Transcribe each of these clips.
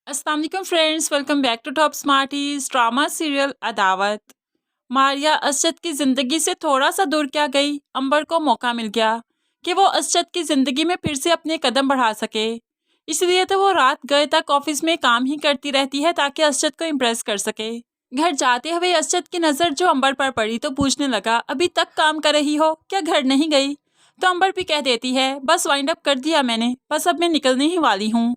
अस्सलाम वालेकुम friends, welcome back to top smarties. Drama serial Adawat. Maria Asad की जिंदगी से थोड़ा सा दूर क्या गई, अंबर को मौका मिल गया कि वो असद की जिंदगी में फिर से अपने कदम बढ़ा सके। इसलिए तो वो रात गए तक ऑफिस में काम ही करती रहती है ताकि असद को इम्प्रेस कर सके। घर जाते हुए असद की नज़र जो अंबर पर पड़ी तो पूछने लगा, अभी तक काम कर रही हो क्या, घर नहीं गई? तो अंबर भी कह देती है, बस वाइंड अप कर दिया मैंने, बस अब मैं निकलने ही वाली हूँ।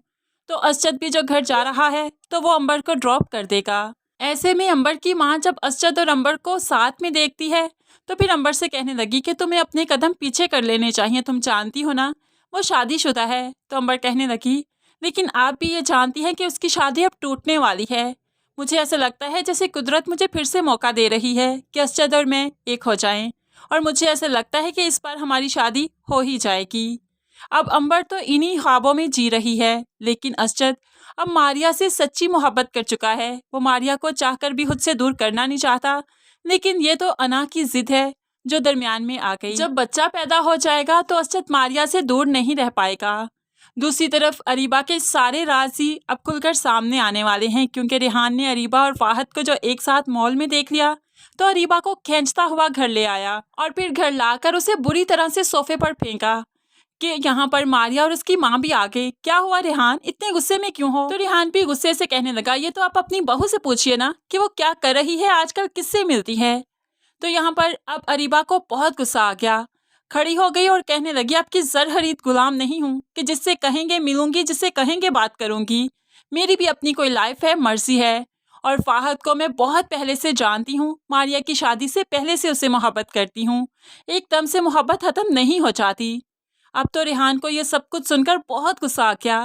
तो असद भी जो घर जा रहा है तो वो अंबर को ड्रॉप कर देगा। ऐसे में अंबर की माँ जब असद और अंबर को साथ में देखती है तो फिर अंबर से कहने लगी कि तुम्हें अपने कदम पीछे कर लेने चाहिए, तुम जानती हो ना वो शादीशुदा है। तो अंबर कहने लगी, लेकिन आप भी ये जानती हैं कि उसकी शादी अब टूटने वाली है। मुझे ऐसा लगता है जैसे कुदरत मुझे फिर से मौका दे रही है कि असद और मैं एक हो जाएं, और मुझे ऐसा लगता है कि इस बार हमारी शादी हो ही जाएगी। अब अंबर तो इन्हीं ख्वाबों में जी रही है, लेकिन असद अब मारिया से सच्ची मोहब्बत कर चुका है। वो मारिया को चाहकर भी खुद से दूर करना नहीं चाहता, लेकिन ये तो अना की जिद है जो दरमियान में आ गई। जब बच्चा पैदा हो जाएगा तो असद मारिया से दूर नहीं रह पाएगा। दूसरी तरफ अरीबा के सारे राज ही अब खुलकर सामने आने वाले हैं, क्योंकि रेहान ने अरीबा और फाहद को जो एक साथ मॉल में देख लिया तो अरीबा को खींचता हुआ घर ले आया और फिर घर लाकर उसे बुरी तरह से सोफे पर फेंका कि यहाँ पर मारिया और उसकी माँ भी आ गई। क्या हुआ रेहान, इतने गुस्से में क्यों हो? तो रेहान भी गुस्से से कहने लगा, ये तो आप अपनी बहू से पूछिए ना कि वो क्या कर रही है, आजकल किससे मिलती है। तो यहाँ पर अब अरीबा को बहुत गुस्सा आ गया, खड़ी हो गई और कहने लगी, आपकी जरहरीत गुलाम नहीं हूँ कि जिससे कहेंगे मिलूंगी, जिससे कहेंगे बात करूंगी। मेरी भी अपनी कोई लाइफ है, मर्जी है। और फाहद को मैं बहुत पहले से जानती हूँ, मारिया की शादी से पहले से उसे मोहब्बत करती हूँ। एकदम से मोहब्बत खत्म नहीं हो जाती। अब तो रेहान को ये सब कुछ सुनकर बहुत गुस्सा आ गया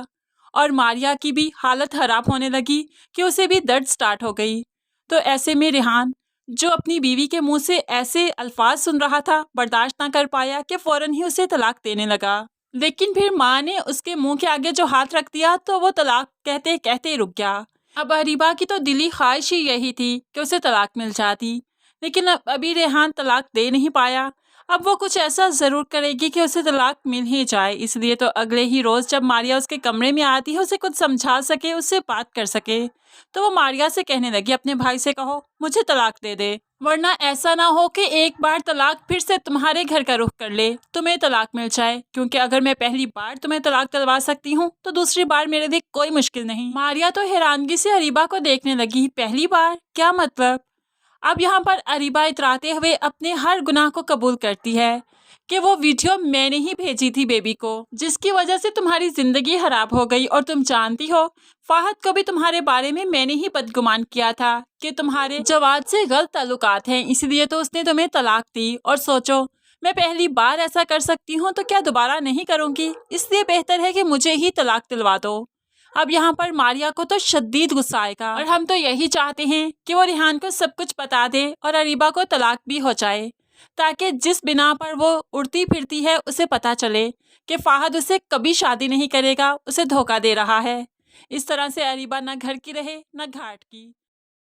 और मारिया की भी हालत खराब होने लगी कि उसे भी दर्द स्टार्ट हो गई। तो ऐसे में रेहान जो अपनी बीवी के मुंह से ऐसे अल्फाज सुन रहा था, बर्दाश्त ना कर पाया कि फौरन ही उसे तलाक देने लगा। लेकिन फिर माँ ने उसके मुंह के आगे जो हाथ रख दिया तो वो तलाक कहते कहते रुक गया। अब अरीबा की तो दिली ख्वाहिश ही यही थी कि उसे तलाक मिल जाती, लेकिन अब अभी रेहान तलाक दे नहीं पाया। अब वो कुछ ऐसा ज़रूर करेगी कि उसे तलाक मिल ही जाए। इसलिए तो अगले ही रोज़ जब मारिया उसके कमरे में आती है, उसे कुछ समझा सके, उससे बात कर सके, तो वो मारिया से कहने लगी, अपने भाई से कहो मुझे तलाक दे दे, वरना ऐसा ना हो कि एक बार तलाक फिर से तुम्हारे घर का रुख कर ले, तुम्हें तलाक मिल जाए। क्योंकि अगर मैं पहली बार तुम्हें तलाक दिलवा सकती हूँ तो दूसरी बार मेरे लिए कोई मुश्किल नहीं। मारिया तो हैरानगी से अरीबा को देखने लगी, पहली बार क्या मतलब? अब यहाँ पर अरीबा इतराते हुए अपने हर गुनाह को कबूल करती है कि वो वीडियो मैंने ही भेजी थी बेबी को, जिसकी वजह से तुम्हारी जिंदगी खराब हो गई। और तुम जानती हो फाहद को भी तुम्हारे बारे में मैंने ही बदगुमान किया था कि तुम्हारे जवाद से गलत ताल्लुकात हैं, इसलिए तो उसने तुम्हें तलाक दी। और सोचो, मैं पहली बार ऐसा कर सकती हूँ तो क्या दोबारा नहीं करूँगी, इसलिए बेहतर है कि मुझे ही तलाक दिलवा दो। अब यहाँ पर मारिया को तो शदीद गुस्सा आएगा और हम तो यही चाहते हैं कि वो रेहान को सब कुछ बता दे और अरीबा को तलाक भी हो जाए, ताकि जिस बिना पर वो उड़ती फिरती है उसे पता चले कि फाहद उसे कभी शादी नहीं करेगा, उसे धोखा दे रहा है। इस तरह से अरीबा न घर की रहे न घाट की।